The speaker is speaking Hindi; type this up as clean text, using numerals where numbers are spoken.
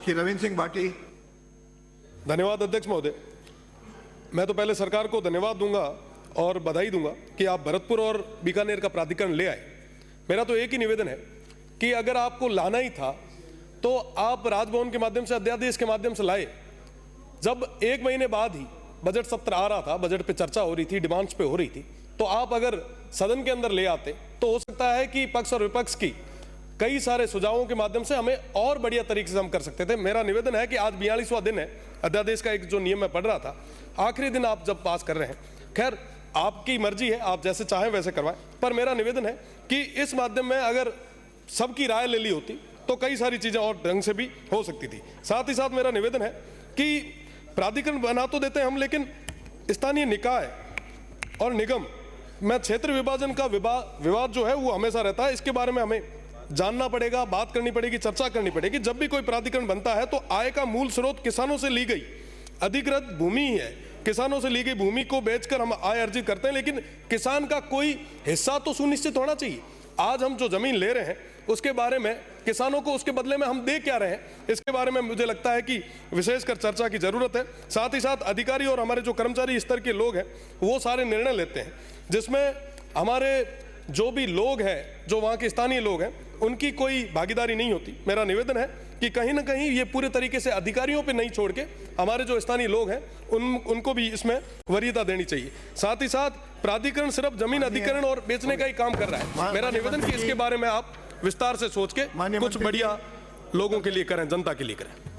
श्री रविंद्र सिंह भाटी। धन्यवाद अध्यक्ष महोदय। मैं तो पहले सरकार को धन्यवाद दूंगा और बधाई दूंगा कि आप भरतपुर और बीकानेर का प्राधिकरण ले आए। मेरा तो एक ही निवेदन है कि अगर आपको लाना ही था तो आप राजभवन के माध्यम से, अध्यादेश के माध्यम से लाए। जब 1 महीने बाद ही बजट सत्र आ रहा था, बजट पे चर्चा हो रही थी, डिमांड्स पे हो रही थी, तो आप अगर सदन के अंदर ले आते तो हो सकता है कि पक्ष और विपक्ष की कई सारे सुझावों के माध्यम से हमें और बढ़िया तरीके से हम कर सकते थे। मेरा निवेदन है कि आज 42वां दिन है अध्यादेश का, एक जो नियम मैं पढ़ रहा था, आखिरी दिन आप जब पास कर रहे हैं, खैर आपकी मर्जी है, आप जैसे चाहें वैसे करवाएं, पर मेरा निवेदन है कि इस माध्यम में अगर सबकी राय ले ली होती तो कई सारी चीजें और ढंग से भी हो सकती थी। साथ ही साथ मेरा निवेदन है कि प्राधिकरण बना तो देते हैं हम, लेकिन स्थानीय निकाय और निगम में क्षेत्र विभाजन का विवाद जो है वो हमेशा रहता है। इसके बारे में हमें जानना पड़ेगा, बात करनी पड़ेगी, चर्चा करनी पड़ेगी। जब भी कोई प्राधिकरण बनता है तो आय का मूल स्रोत किसानों से ली गई अधिकृत भूमि ही है। किसानों से ली गई भूमि को बेचकर हम आय अर्जित करते हैं, लेकिन किसान का कोई हिस्सा तो सुनिश्चित होना चाहिए। आज हम जो जमीन ले रहे हैं उसके बारे में किसानों को उसके बदले में हम दे क्या रहे हैं, इसके बारे में मुझे लगता है कि विशेषकर चर्चा की जरूरत है। साथ ही साथ अधिकारी और हमारे जो कर्मचारी स्तर के लोग हैं वो सारे निर्णय लेते हैं, जिसमें हमारे जो भी लोग हैं, जो वहाँ के स्थानीय लोग हैं, उनकी कोई भागीदारी नहीं होती। मेरा निवेदन है कि कहीं ना कहीं ये पूरे तरीके से अधिकारियों पे नहीं छोड़ के हमारे जो स्थानीय लोग हैं उनको भी इसमें वरीयता देनी चाहिए। साथ ही साथ प्राधिकरण सिर्फ जमीन अधिग्रहण और बेचने का ही काम कर रहा है। मेरा निवेदन कि इसके बारे में आप विस्तार से सोच के कुछ बढ़िया लोगों के लिए करें, जनता के लिए करें।